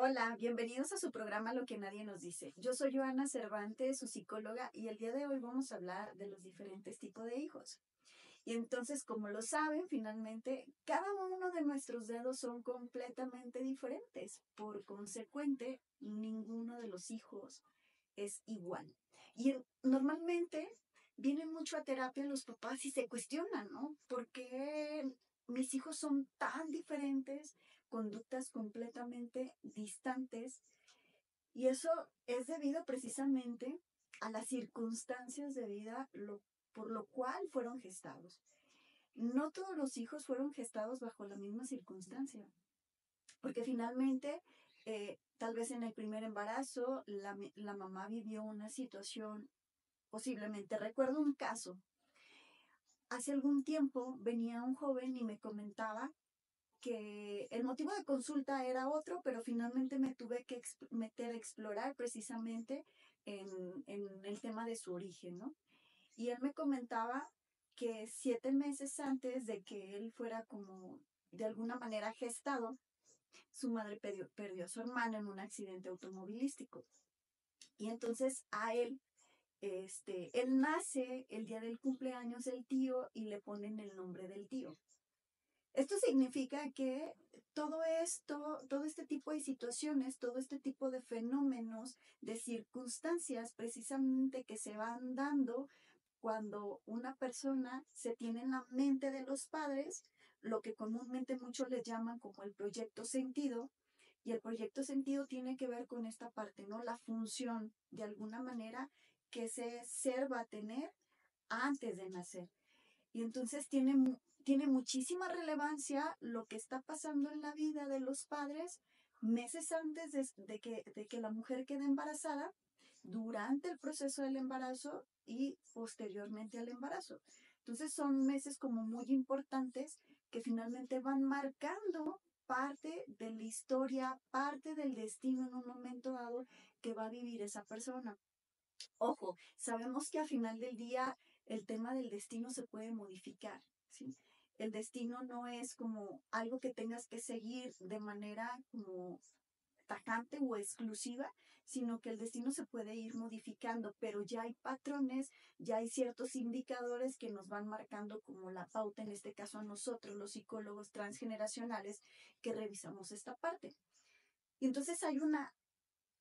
Hola, bienvenidos a su programa Lo que nadie nos dice. Yo soy Joana Cervantes, su psicóloga, y el día de hoy vamos a hablar de los diferentes tipos de hijos. Y entonces, como lo saben, finalmente, cada uno de nuestros dedos son completamente diferentes. Por consecuente, ninguno de los hijos es igual. Normalmente vienen mucho a terapia los papás y se cuestionan, ¿no? ¿Por qué mis hijos son tan diferentes, conductas completamente distantes? Y eso es debido precisamente a las circunstancias de vida por lo cual fueron gestados. No todos los hijos fueron gestados bajo la misma circunstancia, porque finalmente, tal vez en el primer embarazo, la mamá vivió una situación, posiblemente. Recuerdo un caso. Hace algún tiempo venía un joven y me comentaba que el motivo de consulta era otro, pero finalmente me tuve que meter a explorar precisamente en el tema de su origen, ¿no? Y él me comentaba que 7 meses antes de que él fuera como de alguna manera gestado, su madre perdió a su hermana en un accidente automovilístico. Y entonces él nace el día del cumpleaños del tío y le ponen el nombre del tío. Esto significa que todo este tipo de situaciones, todo este tipo de fenómenos, de circunstancias precisamente que se van dando cuando una persona se tiene en la mente de los padres, lo que comúnmente muchos le llaman como el proyecto sentido, y el proyecto sentido tiene que ver con esta parte, ¿no? La función, de alguna manera, que ese ser va a tener antes de nacer. Y entonces tiene muchísima relevancia lo que está pasando en la vida de los padres meses antes de que la mujer quede embarazada, durante el proceso del embarazo y posteriormente al embarazo. Entonces son meses como muy importantes que finalmente van marcando parte de la historia, parte del destino en un momento dado que va a vivir esa persona. Ojo, sabemos que al final del día el tema del destino se puede modificar, ¿sí? El destino no es como algo que tengas que seguir de manera como tajante o exclusiva, sino que el destino se puede ir modificando, pero ya hay patrones, ya hay ciertos indicadores que nos van marcando como la pauta, en este caso a nosotros, los psicólogos transgeneracionales, que revisamos esta parte. Y entonces hay una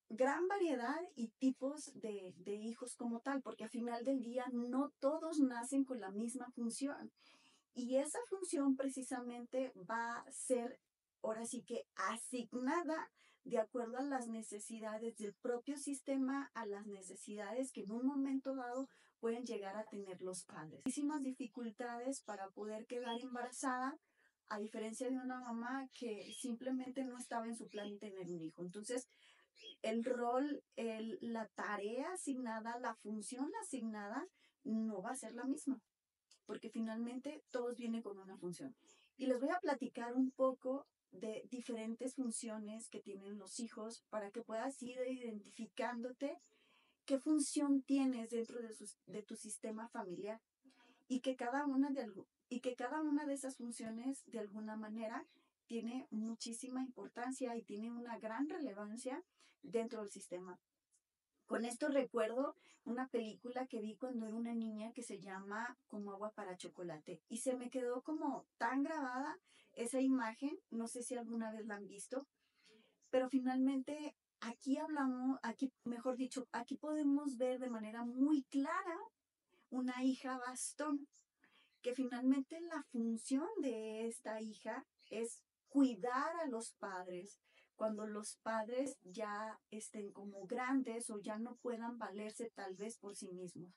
gran variedad y tipos de hijos como tal, porque al final del día no todos nacen con la misma función. Y esa función precisamente va a ser, ahora sí que asignada de acuerdo a las necesidades del propio sistema, a las necesidades que en un momento dado pueden llegar a tener los padres. Muchísimas dificultades para poder quedar embarazada, a diferencia de una mamá que simplemente no estaba en su plan tener un hijo. Entonces, el rol, la tarea asignada, la función asignada, no va a ser la misma, porque finalmente todos vienen con una función. Y les voy a platicar un poco de diferentes funciones que tienen los hijos para que puedas ir identificándote qué función tienes dentro de tu sistema familiar y que cada una de esas funciones de alguna manera tiene muchísima importancia y tiene una gran relevancia dentro del sistema. Con esto recuerdo una película que vi cuando era una niña que se llama Como agua para chocolate y se me quedó como tan grabada esa imagen, no sé si alguna vez la han visto, pero finalmente mejor dicho, aquí podemos ver de manera muy clara una hija bastón, que finalmente la función de esta hija es cuidar a los padres cuando los padres ya estén como grandes o ya no puedan valerse tal vez por sí mismos.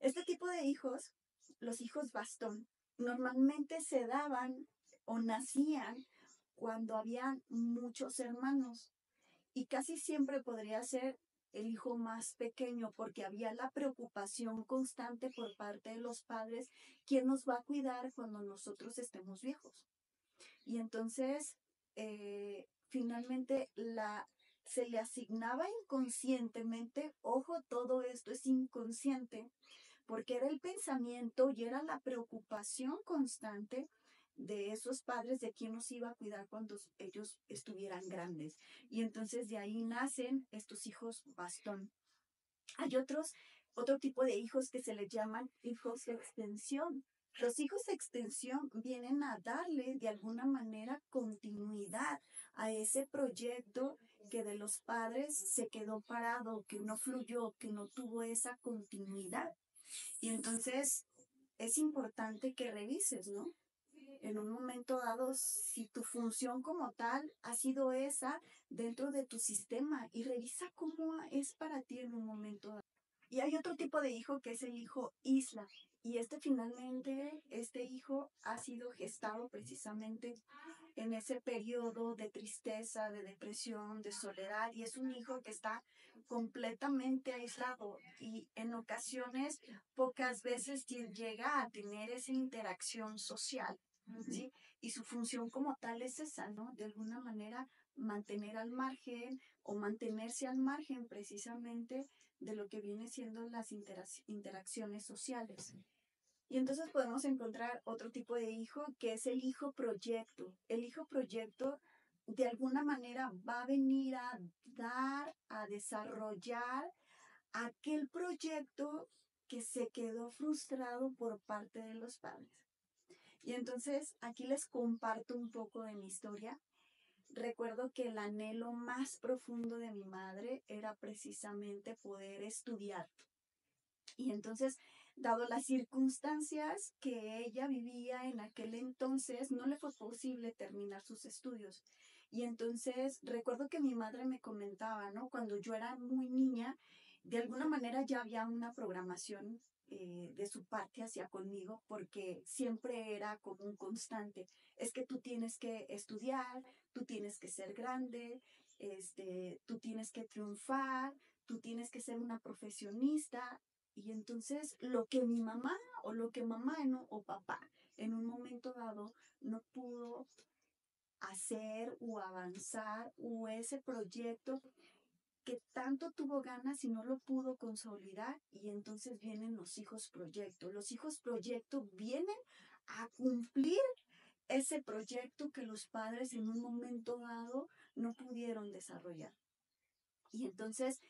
Este tipo de hijos, los hijos bastón, normalmente se daban o nacían cuando habían muchos hermanos y casi siempre podría ser el hijo más pequeño porque había la preocupación constante por parte de los padres, quién nos va a cuidar cuando nosotros estemos viejos. Y entonces, finalmente, se le asignaba inconscientemente, ojo, todo esto es inconsciente, porque era el pensamiento y era la preocupación constante de esos padres de quién los iba a cuidar cuando ellos estuvieran grandes. Y entonces de ahí nacen estos hijos bastón. Hay otro tipo de hijos que se les llaman hijos de extensión. Los hijos de extensión vienen a darle de alguna manera continuidad a ese proyecto que de los padres se quedó parado, que no fluyó, que no tuvo esa continuidad. Y entonces es importante que revises, ¿no? En un momento dado, si tu función como tal ha sido esa dentro de tu sistema, y revisa cómo es para ti en un momento dado. Y hay otro tipo de hijo que es el hijo isla. Y finalmente, este hijo ha sido gestado precisamente en ese periodo de tristeza, de depresión, de soledad, y es un hijo que está completamente aislado y en ocasiones pocas veces llega a tener esa interacción social, ¿sí? Y su función como tal es esa, ¿no? De alguna manera mantener al margen o mantenerse al margen precisamente de lo que viene siendo las interacciones sociales. Y entonces podemos encontrar otro tipo de hijo que es el hijo proyecto. El hijo proyecto de alguna manera va a venir a dar, a desarrollar aquel proyecto que se quedó frustrado por parte de los padres. Y entonces aquí les comparto un poco de mi historia. Recuerdo que el anhelo más profundo de mi madre era precisamente poder estudiar. Y entonces, dado las circunstancias que ella vivía en aquel entonces, no le fue posible terminar sus estudios. Y entonces, recuerdo que mi madre me comentaba, ¿no? Cuando yo era muy niña, de alguna manera ya había una programación de su parte hacia conmigo, porque siempre era como un constante. Es que tú tienes que estudiar, tú tienes que ser grande, tú tienes que triunfar, tú tienes que ser una profesionista. Y entonces lo que mi mamá o lo que mamá o papá en un momento dado no pudo hacer o avanzar o ese proyecto que tanto tuvo ganas y no lo pudo consolidar, y entonces vienen los hijos proyecto. Los hijos proyecto vienen a cumplir ese proyecto que los padres en un momento dado no pudieron desarrollar. Y entonces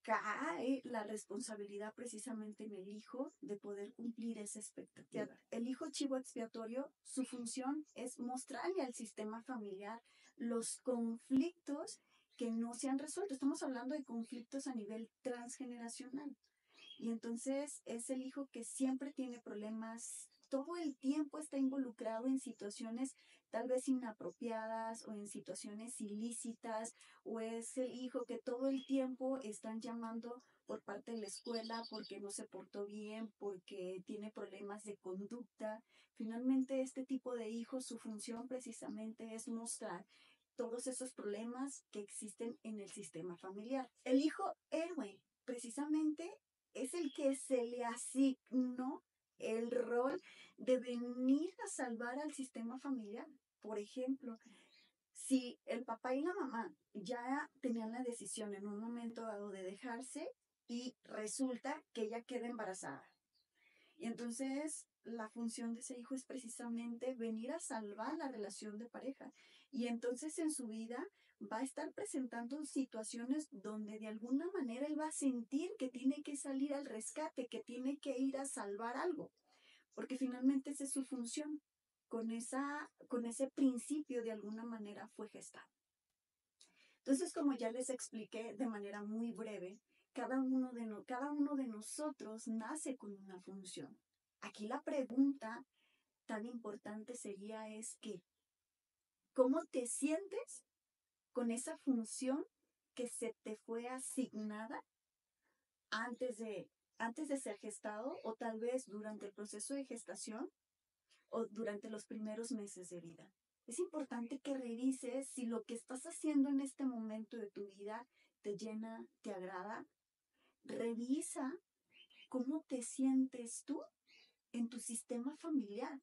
cae la responsabilidad precisamente en el hijo de poder cumplir esa expectativa. El hijo chivo expiatorio, su función es mostrarle al sistema familiar los conflictos que no se han resuelto. Estamos hablando de conflictos a nivel transgeneracional. Y entonces es el hijo que siempre tiene problemas, todo el tiempo está involucrado en situaciones tal vez inapropiadas o en situaciones ilícitas, o es el hijo que todo el tiempo están llamando por parte de la escuela porque no se portó bien, porque tiene problemas de conducta. Finalmente, este tipo de hijos, su función precisamente es mostrar todos esos problemas que existen en el sistema familiar. El hijo héroe, precisamente, es el que se le asignó el rol de venir a salvar al sistema familiar. Por ejemplo, si el papá y la mamá ya tenían la decisión en un momento dado de dejarse y resulta que ella queda embarazada. Y entonces la función de ese hijo es precisamente venir a salvar la relación de pareja. Y entonces en su vida va a estar presentando situaciones donde de alguna manera él va a sentir que tiene que salir al rescate, que tiene que ir a salvar algo, porque finalmente esa es su función. Con ese principio de alguna manera fue gestado. Entonces, como ya les expliqué de manera muy breve, cada uno de nosotros nace con una función. Aquí la pregunta tan importante sería es que, ¿cómo te sientes con esa función que se te fue asignada antes de ser gestado, o tal vez durante el proceso de gestación o durante los primeros meses de vida? Es importante que revises si lo que estás haciendo en este momento de tu vida te llena, te agrada. Revisa cómo te sientes tú en tu sistema familiar.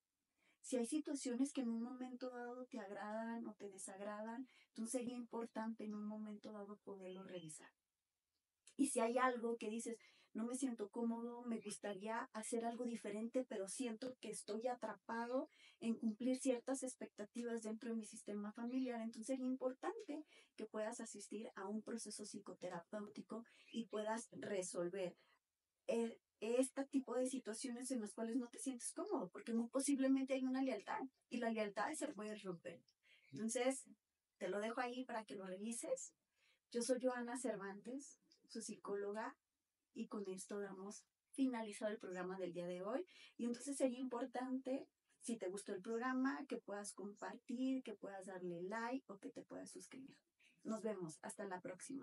Si hay situaciones que en un momento dado te agradan o te desagradan, entonces sería importante en un momento dado poderlo revisar. Y si hay algo que dices, no me siento cómodo, me gustaría hacer algo diferente, pero siento que estoy atrapado en cumplir ciertas expectativas dentro de mi sistema familiar. Entonces sería importante que puedas asistir a un proceso psicoterapéutico y puedas resolver este tipo de situaciones en las cuales no te sientes cómodo, porque muy posiblemente hay una lealtad y la lealtad se puede romper. Entonces, te lo dejo ahí para que lo revises. Yo soy Joana Cervantes, su psicóloga, y con esto damos finalizado el programa del día de hoy. Y entonces sería importante, si te gustó el programa, que puedas compartir, que puedas darle like o que te puedas suscribir. Nos vemos. Hasta la próxima.